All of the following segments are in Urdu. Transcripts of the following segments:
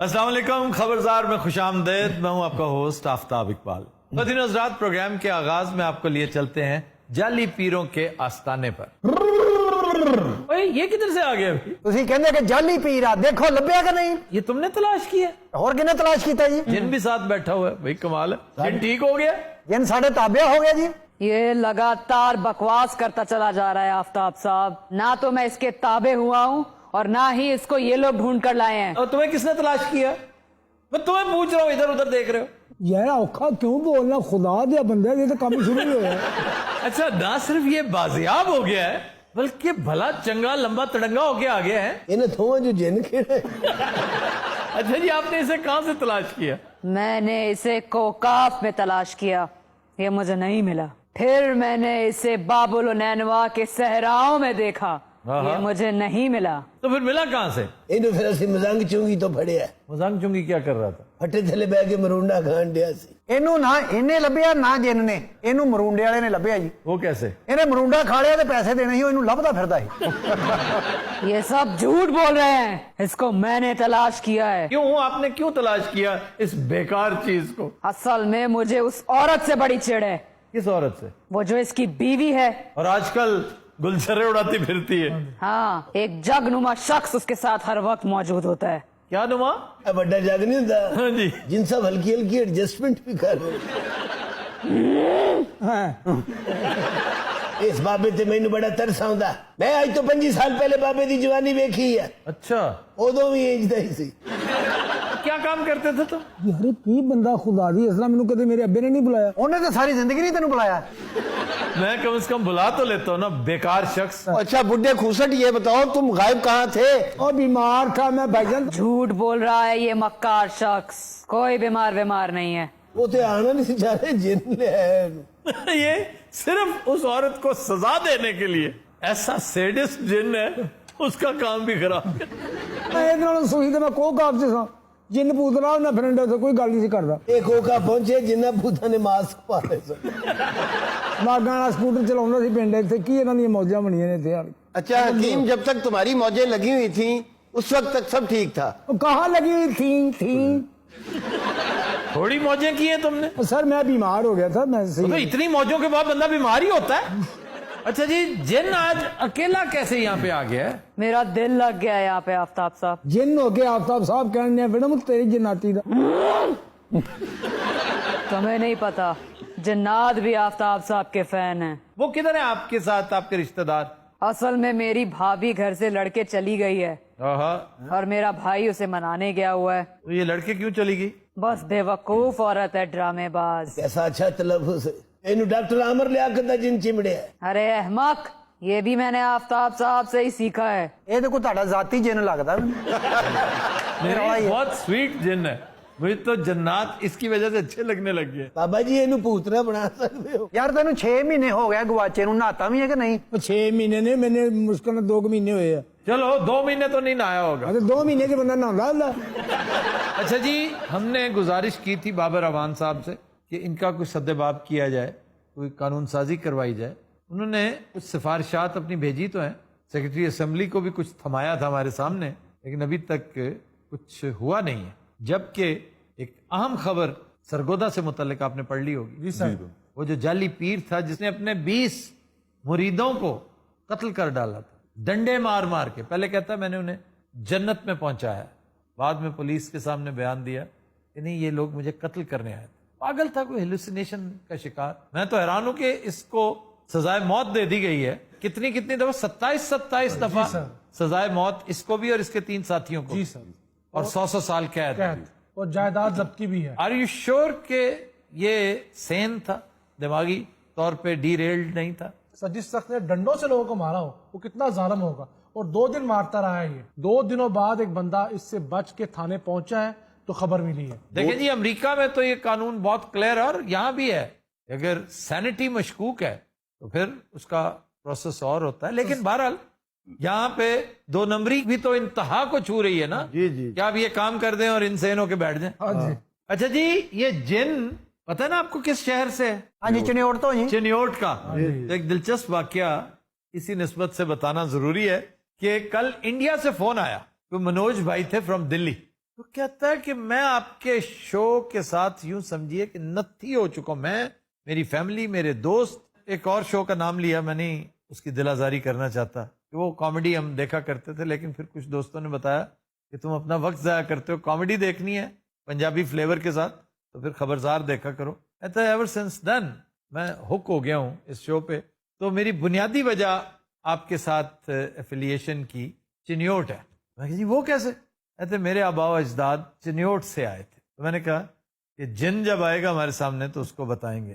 السلام علیکم، خبرزار میں خوش آمدید. میں ہوں آپ کا ہوسٹ آفتاب اقبال. خواتین حضرات، پروگرام کے آغاز میں آپ کو لیے چلتے ہیں جعلی پیروں کے آستانے پر. یہ کدھر سے آ گیا؟ تسی کہندے کہ جعلی پیر آ، دیکھو لبیا کہ نہیں؟ یہ تم نے تلاش کیا؟ اور کنے تلاش کیتا جی؟ جن بھی ساتھ بیٹھا ہوا ہے. بھائی کمال ہے، جن ٹھیک ہو گیا. جن ساڑھے تابع ہو گیا جی. یہ لگاتار بکواس کرتا چلا جا رہا ہے آفتاب صاحب. نہ تو میں اس کے تابع ہوا ہوں اور نہ ہی اس کو یہ لوگ ڈھونڈ کر لائے ہیں. اور تمہیں کس نے تلاش کیا؟ میں تمہیں پوچھ رہا ہوں، ادھر ادھر دیکھ رہے ہو. یار اوکھا کیوں بولنا، خدا دیا بندہ، یہ تو کام شروع ہی ہوا ہے. اچھا، نہ صرف یہ بازیاب ہو گیا ہے بلکہ بھلا چنگا لمبا تڑنگا ہو کے آ گیا ہے. انہیں تھوڑا جو جن کھڑے. اچھا جی، آپ نے اسے کہاں سے تلاش کیا؟ میں نے اسے کوکاف میں تلاش کیا، یہ مجھے نہیں ملا. پھر میں نے اسے بابل و نینوا کے صحراؤں میں دیکھا، یہ مجھے نہیں ملا. تو پھر ملا کہاں سے؟ انہوں پھر اسی مزانگ چونگی تو پھڑے ہے. مزانگ چونگی کیا کر رہا تھا؟ پھٹے تھلے بہ کے مرونڈا کھان دیا سی. انہوں نہ انہیں لبیا نہ جن نے، انہوں مرونڈے والے نے لبیا جی. وہ کیسے؟ انہیں مرونڈا کھا لیا تو پیسے دینے ہی انہوں لبدا پھردا ہی. یہ سب جھوٹ بول رہے ہیں، اس کو میں نے تلاش کیا ہے. کیوں؟ آپ نے کیوں تلاش کیا اس بیکار چیز کو؟ اصل میں مجھے اس عورت سے بڑی چڑ ہے. کس عورت سے؟ وہ جو اس کی بیوی ہے اور آج کل گلچرے اڑاتی پھرتی ہے. ہاں، ایک جگ نما شخص اس کے ساتھ ہر وقت موجود ہوتا ہے. کیا نما؟ بڑا جگ نہیں ہوتا. ہاں جی، جن سب ہلکی ہلکی ایڈجسٹمنٹ بھی کر رہے. اس بابے تے مینوں بڑا ترس آوندا. میں آج تو 25 سال پہلے بابے دی جوانی ویکھی ہے. اچھا، ادوں بھی انج دا ہی سی. کیا کام کرتے تھے تم؟ یار کی بندہ خدا دی اصلا مینوں کدے میرے ابے نے نہیں بلایا. انہیں تو ساری زندگی نہیں تینوں بلایا. میں کم از کم بلا تو لیتا ہوں نا، بیکار شخص. اچھا بڈھے کھوسٹ، یہ بتاؤ تم غائب کہاں تھے؟ اور بیمار تھا میں بھائی جان. جھوٹ بول رہا ہے یہ مکار شخص، کوئی بیمار نہیں ہے. وہ تے آنا نہیں چاہ رہے، جن لے آئے. یہ صرف اس عورت کو سزا دینے کے لیے ایسا سیڈسٹ جن ہے، اس کا کام بھی خراب ہے. میں ادھر سوئی تے میں کو کاف سے سا جن پوترا نہ فرنڈ سے کوئی گل نہیں کردا. ایک اوکا پہنچے جنہ بوتھا نے ماسک پا لے سن. ماگانا سکوٹر چلاوندا سی پنڈ تے کی انہاں دی موجاں بنیاں نے تے. اچھا حکیم، جب تک تمہاری موجیں لگی ہوئی تھیں اس وقت تک سب ٹھیک تھا؟ کہاں لگی ہوئی تھیں تھوڑی موجیں کی ہیں تم نے؟ سر میں بیمار ہو گیا تھا. میں تو اتنی موجوں کے بعد بندہ بیمار ہی ہوتا ہے. اچھا جی، جن آج اکیلا کیسے یہاں پہ آ گیا ہے؟ میرا دل لگ گیا یہاں پہ آفتاب صاحب. جن ہو کے آفتاب صاحب کہنے میڈم تیری جناتی دا. تمہیں نہیں پتا، جنات بھی آفتاب صاحب کے فین ہیں. وہ کدھر ہے آپ کے ساتھ، آپ کے رشتہ دار؟ اصل میں میری بھابھی گھر سے لڑکے چلی گئی ہے اور میرا بھائی اسے منانے گیا ہوا ہے. تو یہ لڑکے کیوں چلی گئی؟ بس بے وقوف عورت ہے، ڈرامے باز. کیسا اچھا تلفظ ہے. اینوں ڈاکٹر عامر لیاقت دا جن چمڑیا ہے. ارے احمق، یہ بھی میں نے آفتاب صاحب سے ہی سیکھا ہے. یہ تو کوئی تہاڈا ذاتی جن لگدا. نہیں، بہت سویٹ جن ہے. مجھے تو جنات اس کی وجہ سے اچھے لگنے لگ گئے. بابا جی اینوں پوترا بنا سکتے ہو. یار تینوں 6 مہینے ہو گئے گواچے نوں، نہاتا بھی ہے کہ نہیں؟ 6 مہینے نے میں نے مشکل 2 مہینے ہوئے ہیں. چلو 2 مہینے تو نہیں نہایا ہوگا. 2 مہینے کے بندہ نہاوندا. اچھا جی، ہم نے گزارش کی تھی بابر اعوان صاحب سے کہ ان کا کوئی سد باب کیا جائے، کوئی قانون سازی کروائی جائے. انہوں نے کچھ سفارشات اپنی بھیجی تو ہیں، سیکرٹری اسمبلی کو بھی کچھ تھمایا تھا ہمارے سامنے، لیکن ابھی تک کچھ ہوا نہیں ہے. جبکہ ایک اہم خبر سرگودا سے متعلق آپ نے پڑھ لی ہوگی. وہ جو جعلی پیر تھا جس نے اپنے 20 مریدوں کو قتل کر ڈالا تھا، ڈنڈے مار مار کے. پہلے کہتا میں نے انہیں جنت میں پہنچایا، بعد میں پولیس کے سامنے بیان دیا کہ نہیں، یہ لوگ مجھے قتل کرنے آئے تھے. پاگل تھا، کوئی ہیلوسینیشن کا شکار. میں تو حیران ہوں کہ اس کو سزائے موت دے دی گئی ہے. کتنی دفعہ؟ 27 دفعہ سزائے موت اس کو بھی اور اس کے 3 ساتھیوں کو. اور 100 سال قید اور جائیداد ضبط کی بھی ہے. آر یو شور کہ یہ سین تھا، دماغی طور پہ ڈی ریلڈ نہیں تھا؟ جس شخص نے ڈنڈوں سے لوگوں کو مارا ہو وہ کتنا ظالم ہوگا. اور 2 دن مارتا رہا ہے. یہ 2 دنوں بعد ایک بندہ اس سے بچ کے تھانے پہنچا ہے تو خبر ملی ہے. دیکھیں جی، امریکہ میں تو یہ قانون بہت کلیئر ہے اور یہاں بھی ہے. اگر سینٹی مشکوک ہے تو پھر اس کا پروسیس اور ہوتا ہے. لیکن بہرحال یہاں پہ 2 نمبری بھی تو انتہا کو چھو رہی ہے نا. جی کیا اب یہ کام کر دیں اور انسین ہو کے بیٹھ جائیں؟ اچھا جی، یہ جن پتہ ہے نا آپ کو کس شہر سے ہے؟ ہاں جی، چنیوٹ تو جی. چنیوٹ کا. ایک دلچسپ واقعہ اسی نسبت سے بتانا ضروری ہے کہ کل انڈیا سے فون آیا. کوئی منوج بھائی تھے فرام دلی. تو کہتا ہے کہ میں آپ کے شو کے ساتھ یوں سمجھیے کہ نتھی ہو چکا ہوں، میں، میری فیملی، میرے دوست. ایک اور شو کا نام لیا، میں نہیں اس کی دل آزاری کرنا چاہتا کہ وہ کامیڈی ہم دیکھا کرتے تھے، لیکن پھر کچھ دوستوں نے بتایا کہ تم اپنا وقت ضائع کرتے ہو، کامیڈی دیکھنی ہے پنجابی فلیور کے ساتھ تو پھر خبرزار دیکھا کرو. کہتا ہے ایور سنس دین میں ہک ہو گیا ہوں اس شو پہ. تو میری بنیادی وجہ آپ کے ساتھ ایفیلیشن کی چنیوٹ ہے. میں کہا جی وہ کیسے؟ کہتے میرے آباء و اجداد چنیوٹ سے آئے تھے. تو میں نے کہا کہ جن جب آئے گا ہمارے سامنے تو اس کو بتائیں گے.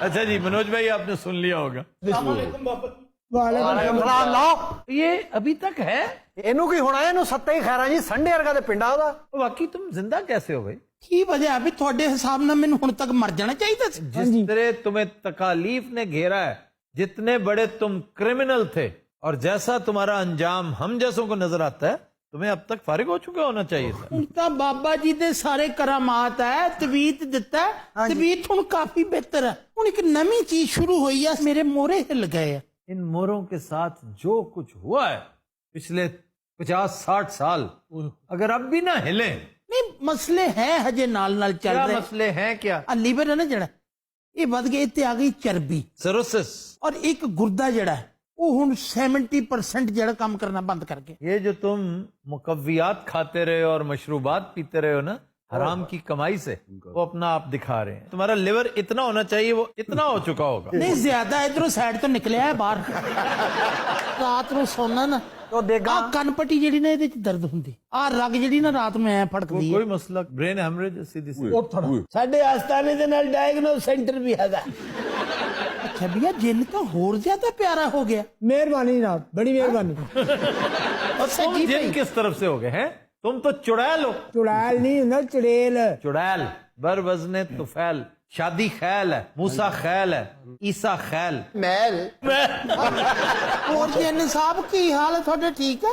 اچھا جی منوج بھائی آپ نے سن لیا ہوگا. ਵਾਲੇਕੁਮ ਸਲਾਮ ਲਾਓ. یہ ابھی تک ہے؟ ਇਹਨੂੰ ਕੀ ਹੋਣਾ, ਇਹਨੂੰ ਸੱਤੇ ਹੀ ਖੈਰਾਂ ਜੀ, ਸੰਡੇ ਵਰਗਾ ਤੇ ਪਿੰਡਾ ਉਹਦਾ. واقعی تم زندہ کیسے ہو گئی؟ ਕੀ ਵਜ੍ਹਾ ਵੀ ਤੁਹਾਡੇ ਹਿਸਾਬ ਨਾਲ ਮੈਨੂੰ ਹੁਣ ਤੱਕ ਮਰ ਜਾਣਾ ਚਾਹੀਦਾ ਸੀ. جس طرح تمہیں تکالیف نے گھیرا ہے، جتنے بڑے تم کرمنل تھے اور جیسا تمہارا انجام ہم جیسوں کو نظر آتا ہے، تمہیں اب تک فارغ ہو چکا ہونا چاہیے تھا. ਹੁਣ ਤਾਂ ਬਾਬਾ ਜੀ ਦੇ ਸਾਰੇ ਕਰਾਮਾਤ ਹੈ, ਤਵੀਤ ਦਿੱਤਾ, ਤਵੀਤ ਹੁਣ ਕਾਫੀ ਬਿਹਤਰ ਹੈ. ਹੁਣ ਇੱਕ ਨਵੀਂ ਚੀਜ਼ ਸ਼ੁਰੂ ਹੋਈ ਹੈ, ਮੇਰੇ ਮੋਹਰੇ ਹਿੱਲ ਗਏ ਆ. ان موروں کے ساتھ جو کچھ ہوا ہے پچھلے 50-60 سال، اگر اب بھی نہ ہلیں. ਨਹੀਂ ਮਸਲੇ ਹੈ ਹਜੇ ਨਾਲ ਨਾਲ ਚੱਲ کیا ਰਹੇ. مسئلے ہیں کیا؟ ਆ ਲੀਵਰ ਹੈ ਨਾ ਜਿਹੜਾ, ਇਹ ਵੱਧ ਗਿਆ, ਇੱਥੇ ਆ ਗਈ ਚਰਬੀ, سروسس. ਔਰ ਇੱਕ ਗੁਰਦਾ ਜਿਹੜਾ ਹੈ, ਉਹ ਹੁਣ 70% ਜਿਹੜਾ ਕੰਮ ਕਰਨਾ ਬੰਦ ਕਰ ਗਿਆ. یہ جو تم مقویات کھاتے رہے ہو اور مشروبات پیتے رہے ہو نا حرام کی کمائی سے، وہ اپنا آپ دکھا رہے ہیں. تمہارا لیور اتنا ہونا چاہیے، وہ اتنا ہو چکا ہوگا. ਨਹੀਂ ਜ਼ਿਆਦਾ ਇਧਰੋਂ ਸਾਈਡ ਤੋਂ ਨਿਕਲਿਆ ਹੈ ਬਾਹਰ. ਰਾਤ ਨੂੰ ਸੌਣਾ ਨਾ, ਉਹ ਦੇਗਾ ਆ ਕੰਨ ਪੱਟੀ ਜਿਹੜੀ ਨਾ ਇਹਦੇ ਚ ਦਰਦ ਹੁੰਦੀ, ਆ ਰਗ ਜਿਹੜੀ ਨਾ ਰਾਤ ਨੂੰ ਐ ਫੜਕਦੀ ਹੈ. کوئی مسئلہ برین ہیمریج سیدھی سی. ਸਾਡੇ ਆਸਤਾਨੇ ਦੇ ਨਾਲ ਡਾਇਗਨੋਸ سینٹر ਵੀ ਹੈਗਾ. ਅੱਛਾ ਭਈਆ ਜਿੰਨ ਤਾਂ ਹੋਰ ਜ਼ਿਆਦਾ ਪਿਆਰਾ ਹੋ ਗਿਆ. ਮਿਹਰਬਾਨੀ ਜਨਾਬ, ਬੜੀ ਮਿਹਰਬਾਨੀ. اور تم جن کس طرف سے ہو گئے ہیں؟ تم تو چڑیل ہو. ਚੁੜੈਲ ਨਹੀਂ ਹੁੰਦਾ, ਚੜੇਲ. چڑیل بر وزن طفیل. شادی خیل ہے، موسیٰ خیل ہے، عیسیٰ خیل. ਮਹਿਲ ਹੋਰ ਜਿੰਨ ਸਾਹਿਬ ਕੀ ਹਾਲ ਹੈ ਤੁਹਾਡਾ, ਠੀਕ ਹੈ?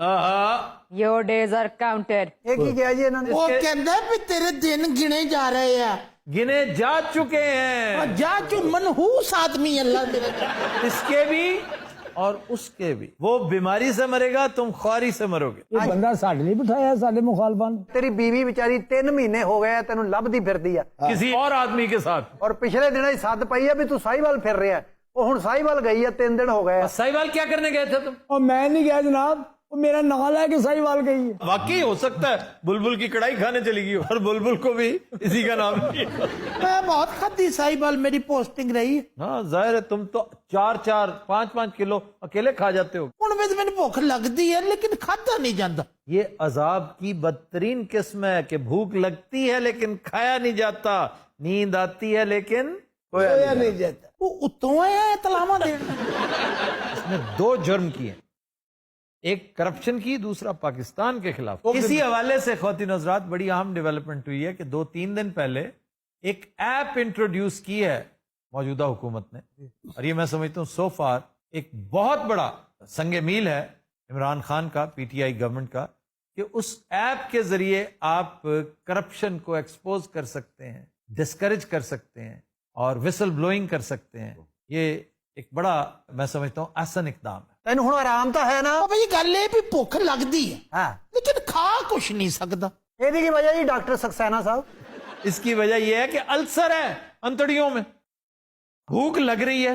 آہا. Your days are counted. ਇਹ ਕੀ ਕਿਹਾ ਜੀ ਇਹਨਾਂ ਨੇ? ਉਹ ਕਹਿੰਦਾ ਵੀ ਤੇਰੇ ਦਿਨ ਗਿਣੇ ਜਾ ਰਹੇ ਆ. گنے جا چکے ہیں، ਜਾ ਚੁ منحوس آدمی اللہ تیرے. اس کے بھی اور اس کے بھی. وہ بیماری سے مرے گا، تم خواری سے مرو گے. ਇਹ ਬੰਦਾ ਸਾਡੇ ਲਈ ਬਿਠਾਇਆ, ਸਾਡੇ ਮੁਖਾਲਫਾਂ ਨੂੰ. ਤੇਰੀ ਬੀਵੀ ਵਿਚਾਰੀ 3 ਮਹੀਨੇ ਹੋ ਗਏ ਆ ਤੈਨੂੰ ਲੱਭਦੀ ਫਿਰਦੀ ਆ, کسی اور آدمی کے ساتھ. ਔਰ ਪਿਛਲੇ ਦਿਨਾਂ ਹੀ ਸੱਦ ਪਈ ਆ ਵੀ ਤੂੰ ਸਾਹੀਵਾਲ ਫਿਰ ਰਿਹਾ. ਉਹ ਹੁਣ ਸਾਹੀਵਾਲ گئی ਆ, 3 ਦਿਨ ਹੋ ਗਏ ਆ. سائیوال کیا کرنے گئے تھے تم؟ ਉਹ ਮੈਂ ਨਹੀਂ ਗਿਆ ਜਨਾਬ, ਉਹ ਮੇਰਾ ਨਾਂ ਲੈ ਕੇ ਸਾਹੀਵਾਲ گئی ہے. واقعی ہو سکتا ہے بلبل کی کڑائی کھانے چلی گئی اور بلبل کو بھی اسی کا نام دیا. ਮੈਂ ਬਹੁਤ ਖਾਧੀ ਸਾਈبال, ਮੇਰੀ پوسٹنگ رہی. ہاں ظاہر ہے تم تو 4-4 5-5 کلو اکیلے کھا جاتے ہو. ਹੁਣ ਮੈਨੂੰ ਭੁੱਖ ਲੱਗਦੀ ਹੈ ਲੇਕਿਨ ਖਾਧਾ ਨਹੀਂ ਜਾਂਦਾ. یہ عذاب کی بدترین قسم ہے کہ بھوک لگتی ہے لیکن کھایا نہیں جاتا، نیند آتی ہے لیکن ਹੋਇਆ ਨਹੀਂ ਜਾਂਦਾ. ਉਹ ਉੱਤੋਂ ਆਇਆ ਤਲਾਵਾਂ ਦੇਣ. اس نے 2 جرم کیے ہیں، ایک کرپشن کی، دوسرا پاکستان کے خلاف. اسی حوالے سے خواتین حضرات بڑی اہم ڈیولپمنٹ ہوئی ہے کہ 2-3 دن پہلے ایک ایپ انٹروڈیوس کی ہے موجودہ حکومت نے، اور یہ میں سمجھتا ہوں سو فار ایک بہت بڑا سنگ میل ہے عمران خان کا، پی ٹی آئی گورنمنٹ کا، کہ اس ایپ کے ذریعے آپ کرپشن کو ایکسپوز کر سکتے ہیں، ڈسکریج کر سکتے ہیں اور وسل بلوئنگ کر سکتے ہیں. یہ ایک بڑا میں سمجھتا ہوں احسن اقدام ہے. ਤੈਨੂੰ ਹੁਣ ਆਰਾਮ ਤਾਂ ਹੈ ਨਾ? ਉਹ ਭਈ ਗੱਲ ਇਹ ਵੀ ਭੁੱਖ ਲੱਗਦੀ ਹੈ ਹਾਂ. ਲੇਕਿਨ ਖਾ ਕੁਛ ਨਹੀਂ ਸਕਦਾ. ਇਹਦੀ ਕੀ ਵਜ੍ਹਾ ਜੀ ਡਾਕਟਰ ਸਕਸੈਨਾ ਸਾਹਿਬ? اس کی وجہ یہ ہے کہ السر ہے انتڑیوں میں، بھوک لگ رہی ہے.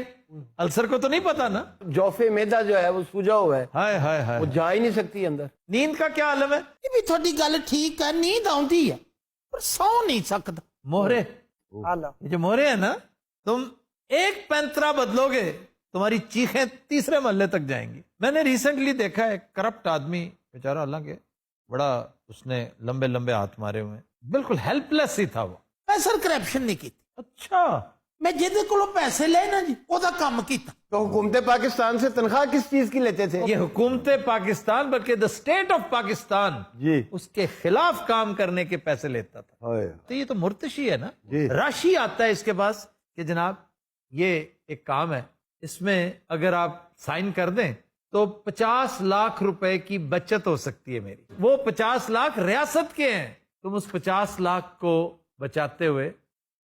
السر کو تو نہیں پتا نا. ਜੋਫੇ ਮੇਦਾ ਜੋ ਹੈ ਉਹ ਸੂਜਾ ਹੋਇਆ ਹੈ, ہائے ہائے ہائے. ਉਹ ਜਾ ਹੀ ਨਹੀਂ ਸਕਤੀ ਅੰਦਰ. نیند کا کیا عالم ہے؟ ਇਹ ਵੀ ਤੁਹਾਡੀ ਗੱਲ ਠੀਕ ਹੈ, ਨੀਂਦ ਆਉਂਦੀ ਹੈ ਪਰ ਸੌ نہیں ਸਕਦਾ. مہرے، ਹਾਲਾ یہ جو مہرے ہیں نا، تم ایک پینترا بدلو گے تمہاری چیخیں تیسرے محلے تک جائیں گی. میں نے ریسنٹلی دیکھا ہے ایک کرپٹ آدمی بیچارہ، حالانکہ بڑا اس نے لمبے لمبے ہاتھ مارے ہوئے ہیں، بالکل ہیلپ لیس ہی تھا وہ. ਮੈਂ ਸਰ ਕਰਪਸ਼ਨ ਨਹੀਂ ਕੀਤੀ. اچھا. ਮੈਂ ਜਿਹਦੇ ਕੋਲੋਂ ਪੈਸੇ ਲਏ ਨਾ ਜੀ ਉਹਦਾ ਕੰਮ ਕੀਤਾ. تو حکومت پاکستان سے تنخواہ کس چیز کی لیتے تھے؟ یہ حکومت پاکستان بلکہ دا اسٹیٹ آف پاکستان جی اس کے خلاف کام کرنے کے پیسے لیتا تھا. تو یہ تو مرتشی ہے نا. راشی آتا ہے اس کے پاس کہ جناب یہ ایک کام ہے، اس میں اگر آپ سائن کر دیں تو 50 لاکھ روپے کی بچت ہو سکتی ہے میری. وہ 50 لاکھ ریاست کے ہیں، تم اس 50 لاکھ کو بچاتے ہوئے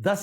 10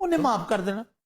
ਉਹਨੇ ਮਾਫ ਕਰ ਦੇਣਾ।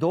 2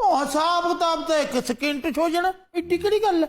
ਉਹ ਹਿਸਾਬ ਕਿਤਾਬ ਤਾਂ 1 ਸਕਿੰਟ ਚ ਹੋ ਜਾਣਾ, ਏਡੀ ਕਿਹੜੀ ਗੱਲ ਹੈ।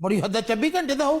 ਬੜੀ ਹੱਦ 24 ਘੰਟੇ ਦਾ ਹੋ।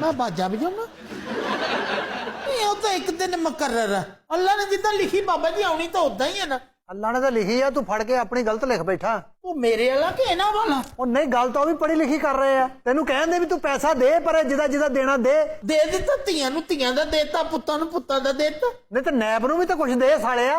ਮੈਂ ਬਾਜਾ ਵਜਾਉਣਾ। ਇਹ ਉਹ ਤਾਂ ਇੱਕ ਦਿਨ ਮੁਕਰਰ ਹੈ, ਅੱਲਾ ਨੇ ਜਿੱਦਾਂ ਲਿਖੀ ਬਾਬਾ ਜੀ ਆਉਣੀ ਤਾਂ ਉਦਾਂ ਹੀ ਹੈ ਨਾ। ਅੱਲਾ ਨੇ ਤਾਂ ਲਿਖੀ ਆ, ਤੂੰ ਫੜ ਕੇ ਆਪਣੀ ਗਲਤ ਲਿਖ ਬੈਠਾ। ਉਹ ਮੇਰੇ ਵਾਲਾ ਕਿ ਇਹਨਾਂ ਵਾਲਾ? ਉਹ ਨਹੀਂ, ਗੱਲ ਤਾਂ ਉਹ ਵੀ ਪੜ੍ਹੀ ਲਿਖੀ ਕਰ ਰਹੇ ਆ। ਤੈਨੂੰ ਕਹਿੰਦੇ ਵੀ ਤੂੰ ਪੈਸਾ ਦੇ, ਪਰ ਜਿਹਦਾ ਜਿਹਦਾ ਦੇਣਾ ਦੇ। ਦੇ ਦਿੱਤਾ, ਧੀਆਂ ਨੂੰ ਧੀਆਂ ਦਾ ਦੇਤਾ, ਪੁੱਤਾਂ ਨੂੰ ਪੁੱਤਾਂ ਦਾ ਦੇਤਾ। ਨਹੀਂ ਤਾਂ ਨੈਬ ਨੂੰ ਵੀ ਤਾਂ ਕੁਝ ਦੇ ਸਾਲਿਆ।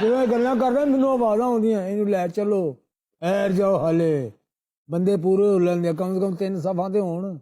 ਜਦੋਂ ਇਹ ਗੱਲਾਂ ਕਰਦਾ ਮੈਨੂੰ ਆਵਾਜ਼ਾਂ ਆਉਂਦੀਆਂ, ਇਹਨੂੰ ਲੈ ਚਲੋ, ਠਹਿਰ ਜਾਓ, ਹਲੇ ਬੰਦੇ ਪੂਰੇ ਹੋ ਲੈਂਦੇ, ਕਮ ਸੇ ਕਮ 3 ਸਫ਼ਾ ਤੇ ਹੋਣ।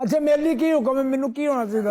ਅੱਛਾ ਮੇਰੇ ਲਈ ਕੀ ਹੁਕਮ ਹੈ, ਮੈਨੂੰ ਕੀ ਹੋਣਾ ਚਾਹੀਦਾ?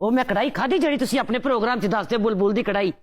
ਉਹ ਮੈਂ ਕੜਾਈ ਖਾਧੀ ਜਿਹੜੀ ਤੁਸੀਂ ਆਪਣੇ ਪ੍ਰੋਗਰਾਮ 'ਚ ਦੱਸਦੇ ਬੁਲਬੁਲ ਦੀ ਕੜਾਈ।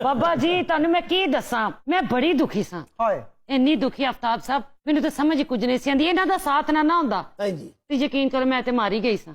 ਬਾਬਾ ਜੀ ਤੁਹਾਨੂੰ ਮੈਂ ਕੀ ਦੱਸਾਂ, ਮੈਂ ਬੜੀ ਦੁਖੀ ਸਾਂ, ਹਾਏ ਇੰਨੀ ਦੁਖੀ ਆਫਤਾਬ ਸਾਹਿਬ, ਮੈਨੂੰ ਤਾਂ ਸਮਝ ਹੀ ਕੁਝ ਨਹੀਂ ਸੀ ਆਉਂਦੀ, ਇਹਨਾਂ ਦਾ ਸਾਥ ਨਾ ਹੁੰਦਾ ਹਾਂਜੀ। ਤੇ ਯਕੀਨ ਕਰੋ ਮੈਂ ਤੇ ਮਾਰੀ ਗਈ ਸਾਂ।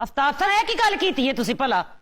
ਆਫਤਾਬ ਸਾਹਿਬ ਇਹ ਕੀ ਗੱਲ ਕੀਤੀ ਹੈ ਤੁਸੀਂ ਭਲਾ?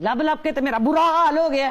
ਲੱਭ ਲੱਭ ਕੇ ਤੇ ਮੇਰਾ ਬੁਰਾ ਹਾਲ ਹੋ ਗਿਆ।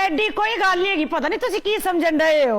ਐਡੀ ਕੋਈ ਗੱਲ ਨਹੀਂ ਹੈਗੀ, ਪਤਾ ਨਹੀਂ ਤੁਸੀਂ ਕੀ ਸਮਝਣ ਡਏ ਹੋ।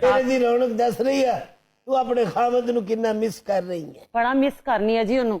ਤੇਰੇ ਦੀ ਰੌਣਕ ਦੱਸ ਰਹੀ ਆ, ਤੂੰ ਆਪਣੇ ਖਾਵਦ ਨੂੰ ਕਿੰਨਾ ਮਿਸ ਕਰ ਰਹੀ ਹੈ। ਬੜਾ ਮਿਸ ਕਰਨੀ ਹੈ ਜੀ ਉਹਨੂੰ।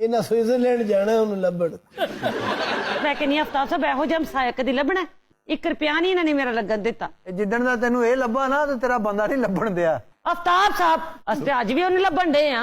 ਇਹਨਾਂ ਸਵਿਟਜ਼ਰਲੈਂਡ ਜਾਣਾ ਉਹਨੂੰ ਲੱਭਣ। ਮੈਂ ਕਹਿੰਦੀ ਹਾਂ ਆਫਤਾਬ ਸਾਹਿਬ ਇਹੋ ਜਿਹਾ ਹਮਸਾਇਆ ਕਦੀ ਲੱਭਣਾ? 1 ਰੁਪਿਆ ਨਹੀਂ ਇਹਨਾਂ ਨੇ ਮੇਰਾ ਲੱਗਣ ਦਿੱਤਾ। ਜਿੱਦਣ ਦਾ ਤੈਨੂੰ ਇਹ ਲੱਭਾ ਨਾ, ਤੇ ਤੇਰਾ ਬੰਦਾ ਨਹੀਂ ਲੱਭਣ ਦਿਆ। ਆਫਤਾਬ ਸਾਹਿਬ ਅਸੀਂ ਤੇ ਅੱਜ ਵੀ ਉਹਨੂੰ ਲੱਭਣ ਡਏ ਆ।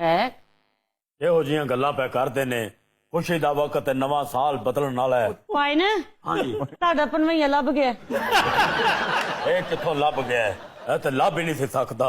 ਹੈ ਇਹੋ ਜੀਆਂ ਗੱਲਾਂ ਪੈ ਕਰਦੇ ਨੇ। ਖੁਸ਼ੀ ਦਾ ਵਕਤ ਹੈ, ਨਵਾਂ ਸਾਲ ਬਦਲਣ ਵਾਲਾ ਹੈ। ਪਾਇਨ ਹਾਂਜੀ, ਤੁਹਾਡਾ ਪਨਵਈਆ ਲੱਭ ਗਿਆ। ਇਹ ਕਿੱਥੋਂ ਲੱਭ ਗਿਆ ਹੈ? ਇਹ ਤੇ ਲੱਭ ਹੀ ਨਹੀਂ ਸੀ ਸਕਦਾ।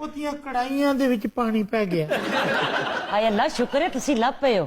ਉਹਦੀਆਂ ਕੜਾਈਆਂ ਦੇ ਵਿੱਚ ਪਾਣੀ ਪੈ ਗਿਆ। ਹਾਏ ਅੱਲਾ ਸ਼ੁਕਰ ਹੈ ਤੁਸੀਂ ਲੱਭ ਪਏ ਹੋ।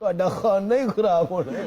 ਤੁਹਾਡਾ ਖਾਨਾ ਹੀ ਖਰਾਬ ਹੋਣਾ।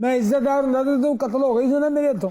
ਮੈਂ ਇੱਜ਼ਤਦਾਰ ਹੁੰਦਾ ਤੇ ਤੂੰ ਕਤਲ ਹੋ ਗਈ ਸੀ ਨਾ ਮੇਰੇ ਹੱਥੋਂ।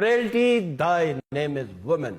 Frailty, thy name is woman.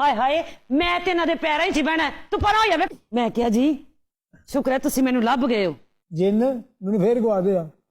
ਹਾਏ ਹਾਏ, ਮੈਂ ਤੇ ਇਹਨਾਂ ਦੇ ਪੈਰਾਂ 'ਚ ਹੀ ਬਹਿਣਾ, ਤੂੰ ਪਰਾਂ ਹੋ ਜਾਵੇ। ਮੈਂ ਕਿਹਾ ਜੀ ਸ਼ੁਕਰ ਹੈ ਤੁਸੀਂ ਮੈਨੂੰ ਲੱਭ ਗਏ ਹੋ, ਜਿੰਨ ਮੈਨੂੰ ਫੇਰ ਗਵਾ ਦੇ ਆ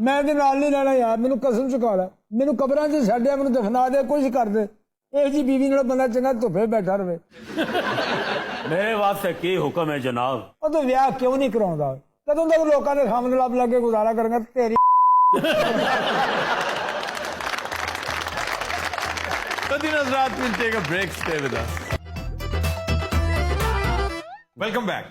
ਮੈਂ ਇਹਦੇ ਨਾਲ ਨਹੀਂ ਰਹਿਣਾ ਯਾਰ, ਮੈਨੂੰ ਕਸਮ ਚੁਕਾ ਲੈ, ਮੈਨੂੰ ਕਬਰਾਂ 'ਚ ਛੱਡਿਆ, ਮੈਨੂੰ ਦਫਨਾ ਦੇ, ਕੁਝ ਕਰ ਦੇ। ਇਹ ਜੀ ਬੀਵੀ ਨਾਲ ਬੰਦਾ ਚੰਗਾ ਧੁੱਪੇ ਬੈਠਾ ਰਵੇ। ਮੇਰੇ ਵਾਸਤੇ ਕੀ ਹੁਕਮ ਹੈ ਜਨਾਬ? ਉਹ ਤੂੰ ਵਿਆਹ ਕਿਉਂ ਨਹੀਂ ਕਰਾਉਂਦਾ? ਕਦੋਂ ਤੱਕ ਲੋਕਾਂ ਦੇ ਖਾਮਦ ਲੱਭ ਲੱਗ ਕੇ ਗੁਜ਼ਾਰਾ ਕਰਾਂਗਾ ਤੇਰੀ। Hazrat, we'll take a break. Stay with us. Welcome back.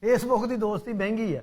Facebook ਦੀ ਦੋਸਤੀ ਮਹਿੰਗੀ ਹੈ।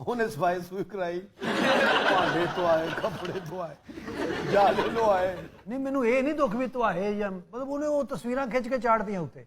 ਉਹਨੇ ਸਫਾਈ ਸੁਈ ਕਰਾਈ, ਭਾਂਡੇ ਧੋਆਏ, ਕੱਪੜੇ ਧੋਆਏ, ਜਾਲੇ ਲਵਾਏ। ਨਹੀਂ ਮੈਨੂੰ ਇਹ ਨਹੀਂ ਦੁੱਖ ਵੀ ਧੋਆਏ ਜਾਂ ਮਤਲਬ ਉਹਨੇ ਉਹ ਤਸਵੀਰਾਂ ਖਿੱਚ ਕੇ ਚਾੜਤੀਆਂ ਉੱਤੇ।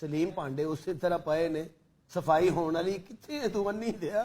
ਸਲੀਮ ਪਾਂਡੇ ਉਸੇ ਤਰ੍ਹਾਂ ਪਏ ਨੇ, ਸਫਾਈ ਹੋਣ ਵਾਲੀ, ਕਿੱਥੇ ਤੂੰ ਅੰਨੀ ਦਿਆ।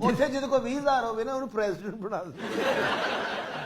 ਉੱਥੇ ਜਿਹਦੇ ਕੋਲ 20,000 ਹੋਵੇ ਨਾ ਉਹਨੂੰ ਪ੍ਰੈਜ਼ੀਡੈਂਟ ਬਣਾ ਦੇ।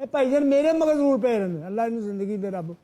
ਇਹ ਭਾਈ ਜਾਨ ਮੇਰੇ ਮਗਰ ਜ਼ਰੂਰ ਪੈ ਰਹੇ ਨੇ, ਅੱਲਾ ਇਹਨੂੰ ਜ਼ਿੰਦਗੀ ਦੇ ਰੱਬ।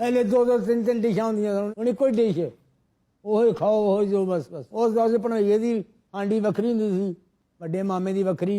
ਪਹਿਲੇ 2-2 3-3 ਡਿਸ਼ਾਂ ਹੁੰਦੀਆਂ ਸਨ, ਹੁਣ ਇੱਕੋ ਹੀ ਡਿਸ਼ ਹੈ, ਉਹੀ ਖਾਓ ਉਹੀ ਜੋ ਬਸ ਬਸ। ਉਸ ਦਾਸੇ ਭਣੋਈਏ ਦੀ ਹਾਂਡੀ ਵੱਖਰੀ ਹੁੰਦੀ ਸੀ, ਵੱਡੇ ਮਾਮੇ ਦੀ ਵੱਖਰੀ।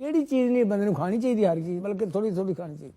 ਕਿਹੜੀ ਚੀਜ਼ ਨਹੀਂ ਬੰਦੇ ਨੂੰ ਖਾਣੀ ਚਾਹੀਦੀ, ਹਰ ਚੀਜ਼ ਬਲਕਿ ਥੋੜੀ ਥੋੜੀ ਖਾਣੀ ਚਾਹੀਦੀ।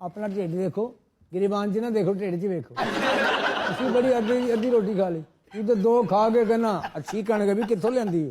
ਆਪਣਾ ਢਿੱਡ ਦੇਖੋ, ਗਿਰੀਬਾਨ ਚ ਨਾ ਦੇਖੋ, ਢਿੱਡ ਚ ਵੇਖੋ। ਅਸੀਂ ਬੜੀ ਅੱਧੀ ਰੋਟੀ ਖਾ ਲਈ, ਤੂੰ ਤੇ 2 ਖਾ ਕੇ ਕਹਿੰਦਾ ਅੱਛੀ ਕਣਕ ਵੀ ਕਿੱਥੋਂ ਲਿਆਂਦੀ ਹੈ।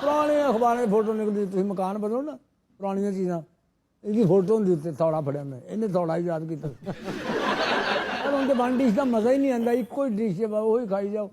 ਪੁਰਾਣੇ ਅਖਬਾਰਾਂ ਦੀ ਫੋਟੋ ਨਿਕਲਦੀ, ਤੁਸੀਂ ਮਕਾਨ ਬਦਲੋ ਨਾ, ਪੁਰਾਣੀਆਂ ਚੀਜ਼ਾਂ, ਇਹਦੀ ਫੋਟੋ ਹੁੰਦੀ ਉੱਤੇ, ਥੋੜਾ ਫੜਿਆ ਮੈਂ, ਇਹਨੇ ਥੋੜਾ ਹੀ ਯਾਦ ਕੀਤਾ। ਪਰ ਹੁਣ ਤੇ ਵਨ ਡਿਸ਼ ਦਾ ਮਜ਼ਾ ਹੀ ਨਹੀਂ ਆਉਂਦਾ, ਇੱਕੋ ਹੀ ਡਿਸ਼ ਹੈ, ਉਹੀ ਖਾਈ ਜਾਓ।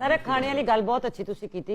ਸਰ ਖਾਣੇ ਵਾਲੀ ਗੱਲ ਬਹੁਤ ਅੱਛੀ ਤੁਸੀਂ ਕੀਤੀ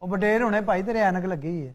ਉਹ ਬਟੇਰ ਹੋਣੇ ਭਾਈ, ਤੇਰੇ ਐਨਕ ਲੱਗੀ ਹੈ।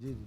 ਜੀ ਜੀ।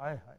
ਹਾਏ ਹਾਏ।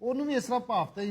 ਉਹਨੂੰ ਵੀ ਇਸ ਤਰ੍ਹਾਂ ਭਾਫ ਤੇ ਹੀ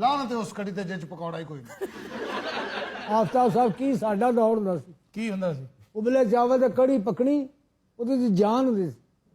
ਲਾਹਨਤ ਉਸ ਕੜੀ ਤੇ ਜਿਹ ਚ ਪਕੌੜਾ ਹੀ ਕੋਈ ਨਹੀਂ। ਆਫਤਾਬ ਸਾਹਿਬ ਕੀ ਸਾਡਾ ਦੌਰ ਹੁੰਦਾ ਸੀ, ਕੀ ਹੁੰਦਾ ਸੀ? ਉਬਲੇ ਚਾਵਲ ਤੇ ਕੜੀ ਪਕਣੀ, ਉਹਦੇ ਦੀ ਜਾਨ ਹੁੰਦੀ ਸੀ।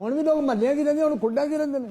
ਹੁਣ ਵੀ ਲੋਕ ਮਹੱਲਿਆਂ 'ਚ ਰਹਿੰਦੇ, ਹੁਣ ਖੁੱਡਾਂ 'ਚ ਰਹਿੰਦੇ ਨੇ।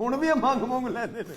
ਹੁਣ ਵੀ ਮੰਗ ਮੰਗ ਲੈਂਦੇ ਨੇ।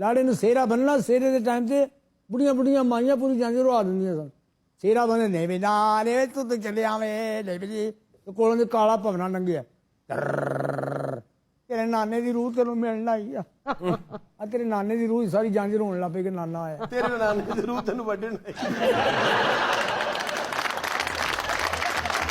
ਲਾੜੇ ਨੂੰ ਸੇਰਾ ਬੰਨਣਾ, ਸੇਰੇ ਦੇ ਟਾਈਮ ਤੇ ਬੁੜੀਆਂ ਬੁੜੀਆਂ ਮਾਈਆਂ ਪੂਰੀ ਜਾਂਦੀ ਰਵਾ ਦਿੰਦੀਆਂ ਸਨ। ਸੇਰਾ ਬੰਨੇ ਨਹੀਂ ਵੀ ਨਾ ਰੇ ਤੂੰ ਤੇ ਚੱਲੇ ਆਵੇਂ ਲੈ ਵੀ ਜੀ, ਕੋਲੋਂ ਦੇ ਕਾਲਾ ਭਵਨਾ ਲੰਘਿਆ, ਤੇਰੇ ਨਾਨੇ ਦੀ ਰੂਹ ਤੈਨੂੰ ਮਿਲਣ ਆਈ ਆ, ਆ ਤੇਰੇ ਨਾਨੇ ਦੀ ਰੂਹ ਸਾਰੀ ਜਾਂਦੀ ਰੋਣ ਲੱਗ ਪਈ ਕਿ ਨਾਨਾ ਆਇਆ। ਤੇਰੇ ਨਾਨੇ ਦੀ ਰੂਹ ਤੈਨੂੰ ਵੱਢਣ ਆਈ।